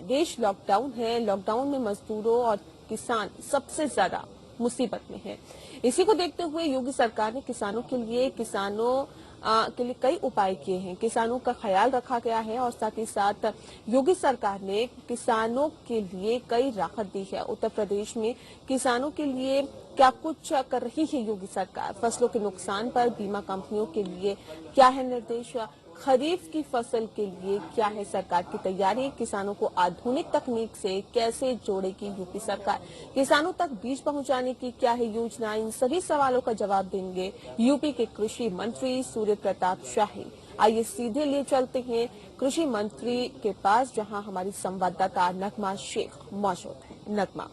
देश लॉकडाउन है, लॉकडाउन में मजदूरों और किसान सबसे ज्यादा मुसीबत में है। इसी को देखते हुए योगी सरकार ने किसानों के लिए कई उपाय किए हैं। किसानों का ख्याल रखा गया है और साथ ही साथ योगी सरकार ने किसानों के लिए कई राहत दी है। उत्तर प्रदेश में किसानों के लिए क्या कुछ कर रही है योगी सरकार? फसलों के नुकसान पर बीमा कंपनियों के लिए क्या है निर्देश? खरीफ की फसल के लिए क्या है सरकार की तैयारी? किसानों को आधुनिक तकनीक से कैसे जोड़ेगी यूपी सरकार? किसानों तक बीज पहुंचाने की क्या है योजना? इन सभी सवालों का जवाब देंगे यूपी के कृषि मंत्री सूर्य प्रताप शाही। आइए सीधे ले चलते हैं कृषि मंत्री के पास, जहां हमारी संवाददाता नगमा शेख मौजूद है। नगमा।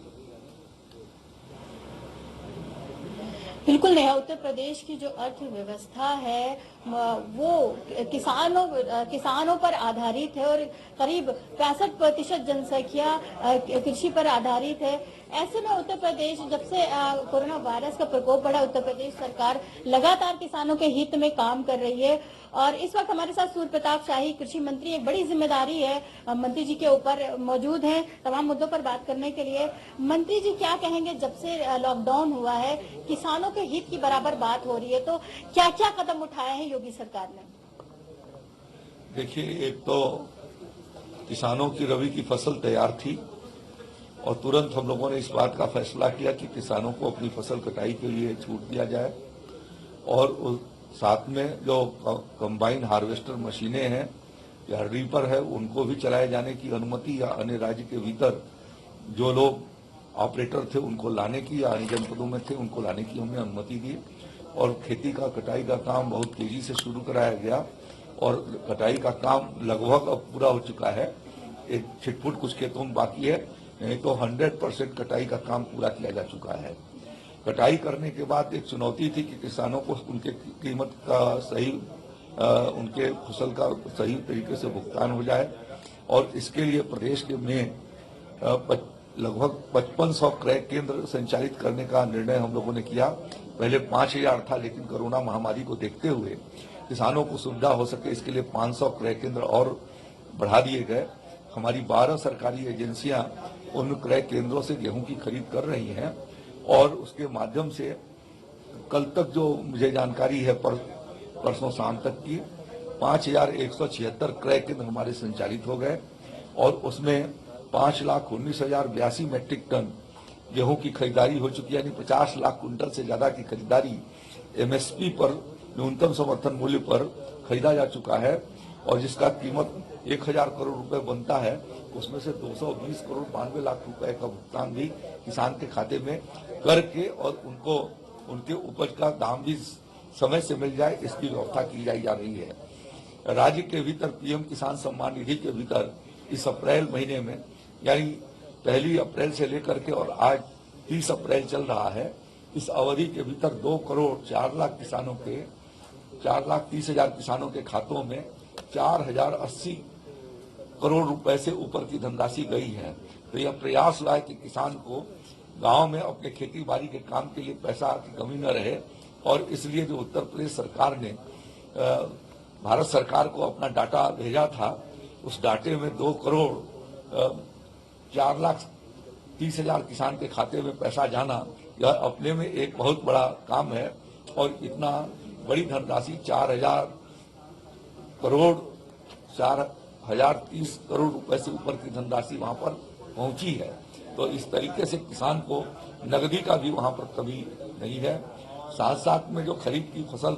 बिल्कुल नेहा, उत्तर प्रदेश की जो अर्थव्यवस्था है वो किसानों पर आधारित है और करीब 65% जनसंख्या कृषि पर आधारित है। ऐसे में उत्तर प्रदेश, जब से कोरोना वायरस का प्रकोप बढ़ा, उत्तर प्रदेश सरकार लगातार किसानों के हित में काम कर रही है। और इस वक्त हमारे साथ सूर्य प्रताप शाही कृषि मंत्री, एक बड़ी जिम्मेदारी है मंत्री जी के ऊपर, मौजूद हैं तमाम मुद्दों पर बात करने के लिए। मंत्री जी, क्या कहेंगे, जब से लॉकडाउन हुआ है किसानों के हित की बराबर बात हो रही है, तो क्या क्या कदम उठाए हैं योगी सरकार ने? देखिए, एक तो किसानों की रबी की फसल तैयार थी और तुरंत हम लोगों ने इस बात का फैसला किया कि किसानों को अपनी फसल कटाई के लिए छूट दिया जाए और साथ में जो कंबाइन हार्वेस्टर मशीनें हैं या रीपर है उनको भी चलाए जाने की अनुमति, या अन्य राज्य के भीतर जो लोग ऑपरेटर थे उनको लाने की, या अन्य जनपदों में थे उनको लाने की हमने अनुमति दी। और खेती का कटाई का काम बहुत तेजी से शुरू कराया गया और कटाई का काम लगभग अब पूरा हो चुका है। एक छिटपुट कुछ खेतों में बाकी है, नहीं तो 100% कटाई का काम पूरा किया जा चुका है। कटाई करने के बाद एक चुनौती थी कि किसानों को उनके कीमत का सही उनके फसल का सही तरीके से भुगतान हो जाए, और इसके लिए प्रदेश के में लगभग 5500 क्रय केंद्र संचालित करने का निर्णय हम लोगों ने किया। पहले 5000 था, लेकिन कोरोना महामारी को देखते हुए किसानों को सुविधा हो सके इसके लिए 500 क्रय केंद्र और बढ़ा दिए गए। हमारी 12 सरकारी एजेंसियां उन क्रय केंद्रों से गेहूं की खरीद कर रही हैं और उसके माध्यम से कल तक जो मुझे जानकारी है परसों शाम तक की 5176 क्रय केंद्र हमारे संचालित हो गए और उसमें 5,19,082 मैट्रिक टन गेहूं की खरीदारी हो चुकी है, यानी 50 लाख कुंटल से ज्यादा की खरीदारी एमएसपी पर, न्यूनतम समर्थन मूल्य पर खरीदा जा चुका है और जिसका कीमत 1000 करोड़ रुपए बनता है। उसमें से 220 करोड़ 92 लाख रुपए का भुगतान भी किसान के खाते में करके और उनको उनके उपज का दाम भी समय से मिल जाए, इसकी व्यवस्था की जा रही है। राज्य के भीतर पीएम किसान सम्मान निधि के भीतर इस अप्रैल महीने में, यानी 1 अप्रैल से लेकर के और आज 30 अप्रैल चल रहा है, इस अवधि के भीतर 2 करोड़ 4 लाख किसानों के 4,30,000 किसानों के खातों में 4,080 करोड़ रुपए से ऊपर की धनराशि गई है। तो यह प्रयास हुआ है कि किसान को गांव में अपने खेती बाड़ी के काम के लिए पैसा की कमी न रहे, और इसलिए जो उत्तर प्रदेश सरकार ने भारत सरकार को अपना डाटा भेजा था, उस डाटे में 2 करोड़ 4,30,000 किसान के खाते में पैसा जाना, यह अपने में एक बहुत बड़ा काम है। और इतना बड़ी धनराशि 4,030 करोड़ रुपए से ऊपर की धनराशि वहां पर पहुंची है। तो इस तरीके से किसान को नकदी का भी वहां पर कमी नहीं है। साथ साथ में जो खरीफ की फसल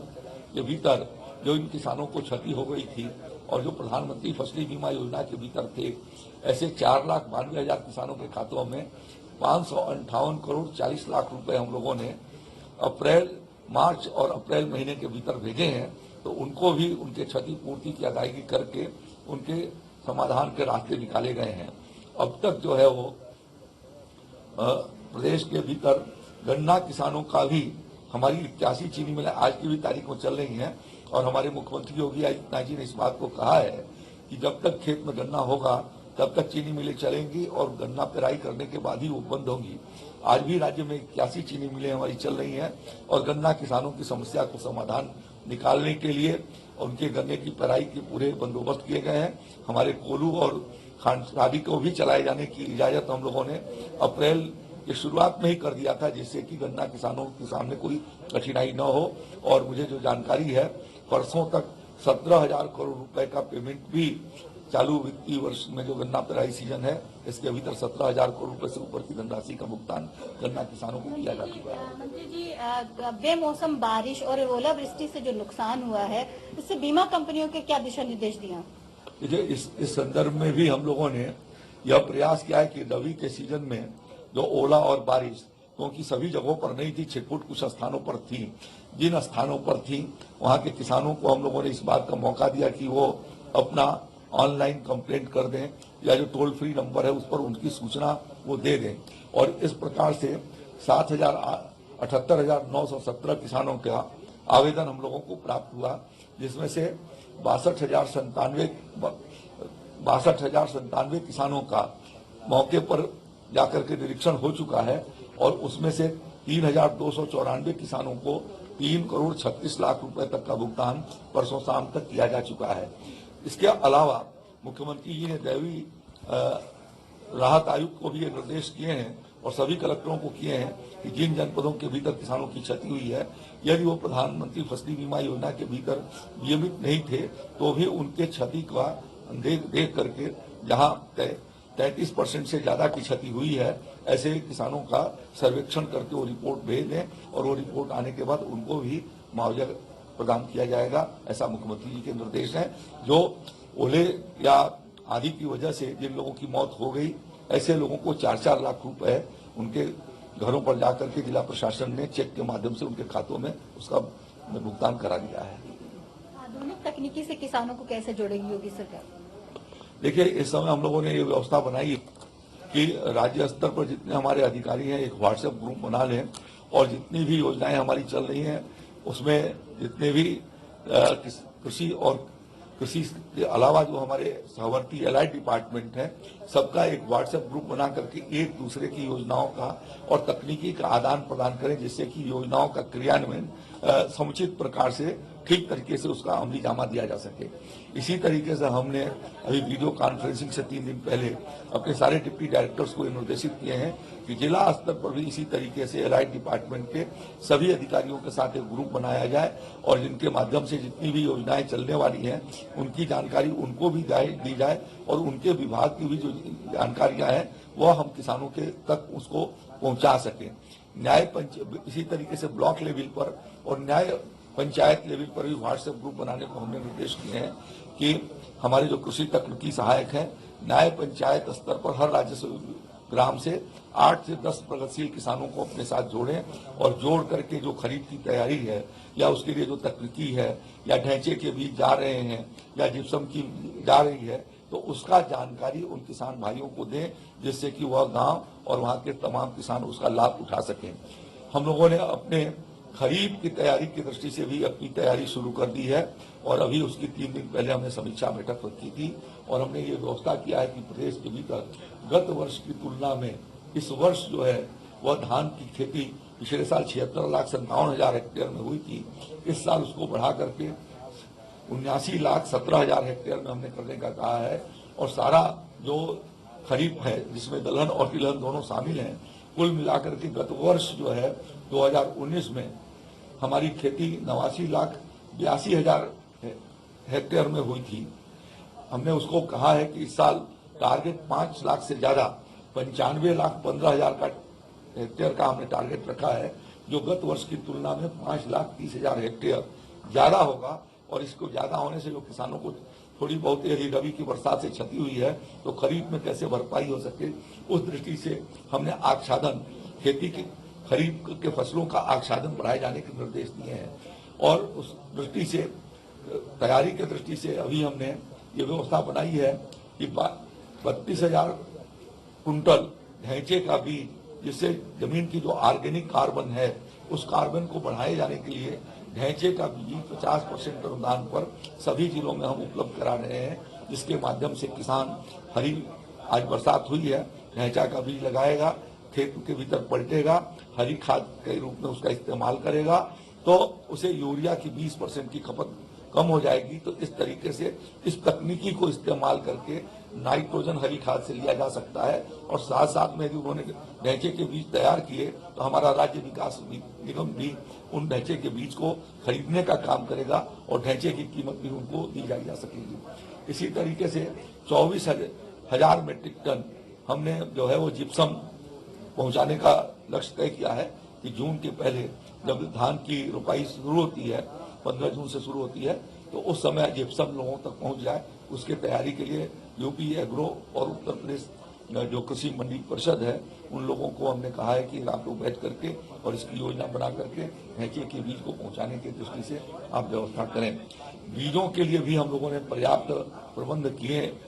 के भीतर जो इन किसानों को क्षति हो गई थी और जो प्रधानमंत्री फसली बीमा योजना के भीतर थे, ऐसे 4,92,000 किसानों के खातों में 558 करोड़ 40 लाख रुपए हम लोगों ने मार्च और अप्रैल महीने के भीतर भेजे हैं। तो उनको भी उनके क्षतिपूर्ति की अदायगी करके उनके समाधान के रास्ते निकाले गए हैं। अब तक जो है वो प्रदेश के भीतर गन्ना किसानों का भी, हमारी 81 चीनी मिलें आज की भी तारीख में चल रही हैं और हमारे मुख्यमंत्री योगी आदित्यनाथ जी ने इस बात को कहा है कि जब तक खेत में गन्ना होगा तब तक चीनी मिलें चलेंगी और गन्ना पेराई करने के बाद ही वो बंद होंगी। आज भी राज्य में 81 चीनी मिलें हमारी चल रही हैं और गन्ना किसानों की समस्या को समाधान निकालने के लिए उनके गन्ने की पेराई के पूरे बंदोबस्त किए गए हैं। हमारे कोल्हू और खादी को भी चलाए जाने की इजाजत हम लोगों ने अप्रैल की शुरुआत में ही कर दिया था, जिससे कि गन्ना किसानों के सामने कोई कठिनाई न हो। और मुझे जो जानकारी है, परसों तक 17,000 करोड़ रुपए का पेमेंट भी चालू वित्तीय वर्ष में जो गन्ना पेराई सीजन है इसके भीतर 17,000 करोड़ रुपए से ऊपर की धनराशि का भुगतान गन्ना किसानों को किया जा चुका है। मंत्री जी, बेमौसम बारिश और ओलावृष्टि से जो नुकसान हुआ है, इससे बीमा कंपनियों के क्या दिशा निर्देश दिया? देखिए, इस संदर्भ में भी हम लोगों ने यह प्रयास किया है कि रबी के सीजन में जो ओला और बारिश, क्योंकि सभी जगहों पर नहीं थी, छिटपुट कुछ स्थानों पर थी, जिन स्थानों पर थी वहां के किसानों को हम लोगों ने इस बात का मौका दिया कि वो अपना ऑनलाइन कंप्लेंट कर दें या जो टोल फ्री नंबर है उस पर उनकी सूचना वो दे दें। और इस प्रकार से 78,917 किसानों का आवेदन हम लोगों को प्राप्त हुआ, जिसमें से 62,097 किसानों का मौके पर जाकर के निरीक्षण हो चुका है और उसमें से 3,294 किसानों को 3 करोड़ 36 लाख रुपए तक का भुगतान परसों शाम तक किया जा चुका है। इसके अलावा मुख्यमंत्री जी ने दैवीय राहत आयुक्त को भी ये निर्देश किए हैं और सभी कलेक्टरों को किए हैं कि जिन जनपदों के भीतर किसानों की क्षति हुई है, यदि वो प्रधानमंत्री फसली बीमा योजना के भीतर नियमित नहीं थे तो भी उनके क्षति का देख करके जहां 33% से ज्यादा की क्षति हुई है, ऐसे किसानों का सर्वेक्षण करके वो रिपोर्ट भेज दें और वो रिपोर्ट आने के बाद उनको भी मुआवजा प्रदान किया जाएगा। ऐसा मुख्यमंत्री जी के निर्देश है। जो ओले या आदि की वजह से जिन लोगों की मौत हो गई, ऐसे लोगों को 4-4 लाख रुपए उनके घरों पर जाकर के जिला प्रशासन ने चेक के माध्यम से उनके खातों में उसका भुगतान करा दिया है। आधुनिक तकनीकी से किसानों को कैसे जोड़ेगी योगी सरकार? देखिए, इस समय हम लोगों ने ये व्यवस्था बनाई कि राज्य स्तर पर जितने हमारे अधिकारी हैं एक व्हाट्सएप ग्रुप बना लें और जितनी भी योजनाएं हमारी चल रही हैं उसमें जितने भी कृषि और कृषि के अलावा जो हमारे सहवर्ती एलाइड डिपार्टमेंट है, सबका एक व्हाट्सएप ग्रुप बना करके एक दूसरे की योजनाओं का और तकनीकी का आदान प्रदान करें, जिससे कि योजनाओं का क्रियान्वयन समुचित प्रकार से ठीक तरीके से उसका अमली जामा दिया जा सके। इसी तरीके से हमने अभी वीडियो कॉन्फ्रेंसिंग से 3 दिन पहले अपने सारे डिप्टी डायरेक्टर्स को निर्देशित किए हैं कि जिला स्तर पर भी इसी तरीके से एलाइड डिपार्टमेंट के सभी अधिकारियों के साथ एक ग्रुप बनाया जाए और जिनके माध्यम से जितनी भी योजनाएं चलने वाली हैं उनकी जानकारी उनको भी दी जाए और उनके विभाग की भी जो जानकारियां हैं वह हम किसानों के तक उसको पहुंचा सकें। इसी तरीके से ब्लॉक लेवल पर और न्याय पंचायत लेवल पर भी व्हाट्सएप ग्रुप बनाने को हमने निर्देश किए हैं कि हमारे जो कृषि तकनीकी सहायक हैं न्याय पंचायत स्तर पर हर राजस्व ग्राम से 8 से 10 प्रगतिशील किसानों को अपने साथ जोड़ें और जोड़ करके जो खरीद की तैयारी है या उसके लिए जो तकनीकी है या ढांचे के बीज जा रहे हैं या जिप्सम की जा रही है तो उसका जानकारी उन किसान भाइयों को दें, जिससे कि वह गांव और वहां के तमाम किसान उसका लाभ उठा सकें। हम लोगों ने अपने खरीफ की तैयारी की दृष्टि से भी अपनी तैयारी शुरू कर दी है और अभी उसकी 3 दिन पहले हमने समीक्षा बैठक रखी थी और हमने ये व्यवस्था किया है कि प्रदेश के भीतर गत वर्ष की तुलना में इस वर्ष जो है वह धान की खेती पिछले साल 76,57,000 हेक्टेयर में हुई थी, इस साल उसको बढ़ा करके 79,17,000 हेक्टेयर में हमने करने का कहा है और सारा जो खरीफ है जिसमें दलहन और तिलहन दोनों शामिल हैं, कुल मिलाकर के गत वर्ष जो है 2019 में हमारी खेती 89,82,000 हेक्टेयर में हुई थी। हमने उसको कहा है कि इस साल टारगेट 5 लाख से ज्यादा 95,15,000 का हेक्टेयर का हमने टारगेट रखा है, जो गत वर्ष की तुलना में 5,30,000 हेक्टेयर ज्यादा होगा और इसको ज्यादा होने से जो किसानों को थोड़ी बहुत यदि रबी की बरसात से क्षति हुई है तो खरीफ में कैसे भरपाई हो सके, उस दृष्टि से हमने आच्छादन खेती की खरीफ के फसलों का आच्छादन बढ़ाए जाने के निर्देश दिए हैं और उस दृष्टि से तैयारी के दृष्टि से अभी हमने ये व्यवस्था बनाई है कि 32,000 कुंटल ढैंचे का बीज, जिससे जमीन की जो ऑर्गेनिक कार्बन है उस कार्बन को बढ़ाए जाने के लिए ढैंचे का बीज 50% अनुदान पर सभी जिलों में हम उपलब्ध करा रहे हैं, जिसके माध्यम से किसान आज बरसात हुई है, ढैंचा का बीज लगाएगा, खेत के भीतर पलटेगा, हरी खाद के रूप में उसका इस्तेमाल करेगा तो उसे यूरिया की 20% की खपत कम हो जाएगी। तो इस तरीके से इस तकनीकी को इस्तेमाल करके नाइट्रोजन हरी खाद से लिया जा सकता है। और साथ साथ में यदि उन्होंने ढैंचे के बीज तैयार किए तो हमारा राज्य विकास निगम भी उन ढैंचे के बीज को खरीदने का काम करेगा और ढैंचे की कीमत भी उनको दी जा सकेगी। इसी तरीके से 24,000 मीट्रिक टन हमने जो है वो जिप्सम पहुंचाने का लक्ष्य तय किया है कि जून के पहले जब धान की रोपाई शुरू होती है, 15 जून से शुरू होती है, तो उस समय जिप्सम लोगों तक पहुंच जाए। उसके तैयारी के लिए यूपी एग्रो और उत्तर प्रदेश जो कृषि मंडी परिषद है उन लोगों को हमने कहा है कि आप लोग बैठ करके और इसकी योजना बना करके ढैंचे के बीज को पहुंचाने की दृष्टि से आप व्यवस्था करें। बीजों के लिए भी हम लोगों ने पर्याप्त प्रबंध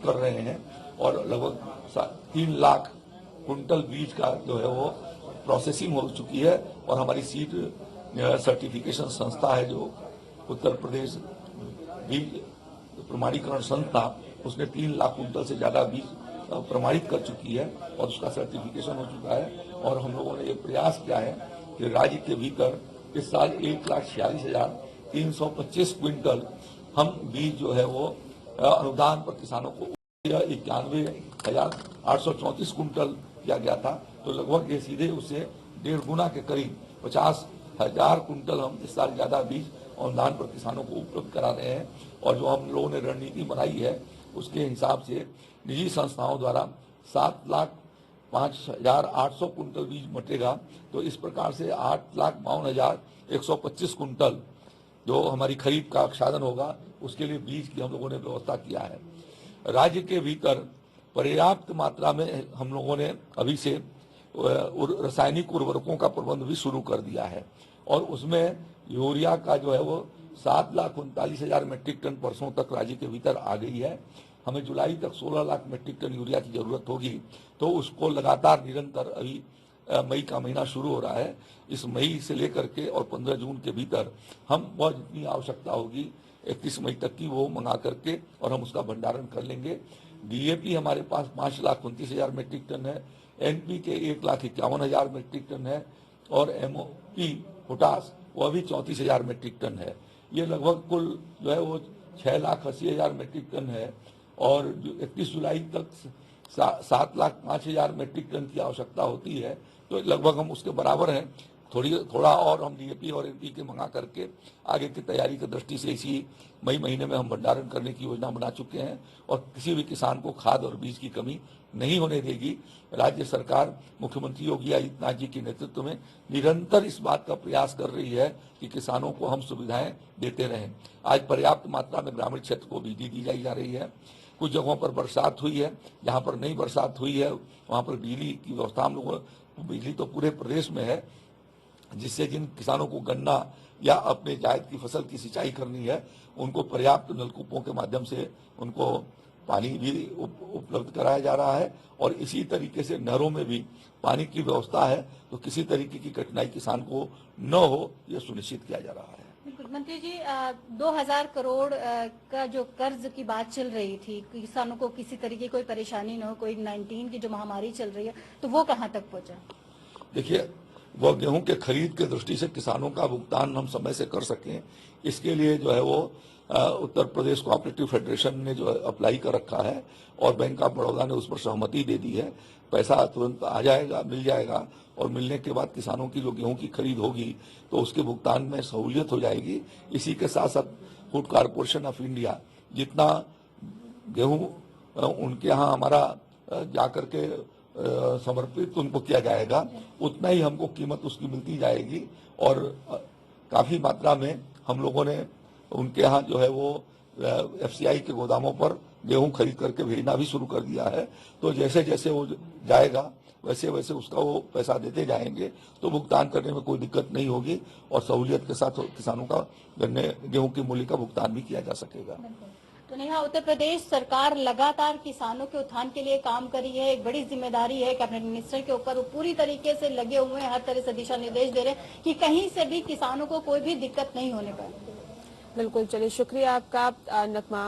कर रहे हैं और लगभग 3 लाख कुंटल बीज का जो है वो प्रोसेसिंग हो चुकी है। और हमारी सीड सर्टिफिकेशन संस्था है जो उत्तर प्रदेश बीज प्रमाणीकरण संस्था, उसने 3 लाख कुंटल से ज्यादा बीज प्रमाणित कर चुकी है और उसका सर्टिफिकेशन हो चुका है। और हम लोगों ने ये प्रयास किया है कि राज्य के भीतर इस साल 1,46,325 क्विंटल हम बीज जो है वो अनुदान पर किसानों को 91,834 कुंटल किया गया था। तो लगभग ये सीधे उससे 1.5 गुना के करीब 50,000 कुंटल हम इस साल ज्यादा बीज अनुदान पर किसानों को उपलब्ध करा रहे हैं। और जो हम लोगों ने रणनीति बनाई है उसके हिसाब से निजी संस्थाओं द्वारा 7,05,800 कुंटल बीज बटेगा। तो इस प्रकार से 8,52,125 कुंटल जो हमारी खरीद का साधन होगा उसके लिए बीज की हम लोगों ने व्यवस्था किया है। राज्य के भीतर पर्याप्त मात्रा में हम लोगों ने अभी से रासायनिक उर्वरकों का प्रबंध भी शुरू कर दिया है और उसमें यूरिया का जो है वो 7,39,000 मीट्रिक टन परसों तक राज्य के भीतर आ गई है। हमें जुलाई तक 16 लाख मीट्रिक टन यूरिया की जरूरत होगी। तो उसको लगातार निरंतर अभी मई का महीना शुरू हो रहा है, इस मई से लेकर के और 15 जून के भीतर हम वह जितनी आवश्यकता होगी 31 मई तक की वो मंगा करके और हम उसका भंडारण कर लेंगे। डीएपी हमारे पास 5,29,000 मीट्रिक टन है, एनपीके 1,51,000 मीट्रिक टन है और एमओपी पोटास वह भी 34,000 मीट्रिक टन है। ये लगभग कुल जो है वो 6,80,000 मीट्रिक टन है। और 31 जुलाई तक 7,05,000 मीट्रिक टन की आवश्यकता होती है। तो लगभग हम उसके बराबर हैं। थोड़ा और हम डीएपी और एनपीके मंगा करके आगे की तैयारी की दृष्टि से इसी मई महीने में हम भंडारण करने की योजना बना चुके हैं और किसी भी किसान को खाद और बीज की कमी नहीं होने देगी। राज्य सरकार मुख्यमंत्री योगी आदित्यनाथ जी के नेतृत्व में निरंतर इस बात का प्रयास कर रही है कि किसानों को हम सुविधाएं देते रहें। आज पर्याप्त मात्रा में ग्रामीण क्षेत्र को बिजली दी जा रही है। कुछ जगहों पर बरसात हुई है, जहां पर नहीं बरसात हुई है वहां पर बिजली की व्यवस्था हम लोगों, बिजली तो पूरे प्रदेश में है, जिससे जिन किसानों को गन्ना या अपने जायद की फसल की सिंचाई करनी है उनको पर्याप्त नलकूपों के माध्यम से उनको पानी भी उपलब्ध कराया जा रहा है। और इसी तरीके से नहरों में भी पानी की व्यवस्था है, तो किसी तरीके की कठिनाई किसान को न हो यह सुनिश्चित किया जा रहा है। मंत्री जी, 2,000 करोड़ का जो कर्ज की बात चल रही थी, किसानों को किसी तरीके कोई परेशानी न हो, कोविड-19 की जो महामारी चल रही है, तो वो कहाँ तक पहुंचा? देखिए, वो गेहूं के खरीद के दृष्टि से किसानों का भुगतान हम समय से कर सकें, इसके लिए जो है वो उत्तर प्रदेश कोऑपरेटिव फेडरेशन ने जो अप्लाई कर रखा है और बैंक ऑफ बड़ौदा ने उस पर सहमति दे दी है। पैसा तुरंत आ जाएगा, मिल जाएगा और मिलने के बाद किसानों की जो गेहूं की खरीद होगी तो उसके भुगतान में सहूलियत हो जाएगी। इसी के साथ साथ फूड कॉरपोरेशन ऑफ इंडिया जितना गेहूं उनके यहाँ हमारा जाकर के समर्पित उनको किया जाएगा, उतना ही हमको कीमत उसकी मिलती जाएगी। और काफी मात्रा में हम लोगों ने उनके यहाँ जो है वो एफसीआई के गोदामों पर गेहूं खरीद करके भेजना भी शुरू कर दिया है। तो जैसे जैसे वो जाएगा वैसे वैसे उसका वो पैसा देते जाएंगे, तो भुगतान करने में कोई दिक्कत नहीं होगी और सहूलियत के साथ किसानों का गेहूं के मूल्य का भुगतान भी किया जा सकेगा। तो नेहा, उत्तर प्रदेश सरकार लगातार किसानों के उत्थान के लिए काम करी है। एक बड़ी जिम्मेदारी है कैबिनेट मिनिस्टर के ऊपर, वो पूरी तरीके से लगे हुए हैं, हर तरह से दिशा निर्देश दे रहे हैं कि कहीं से भी किसानों को कोई भी दिक्कत नहीं होने पाए। बिल्कुल, चलिए शुक्रिया आपका नकमा।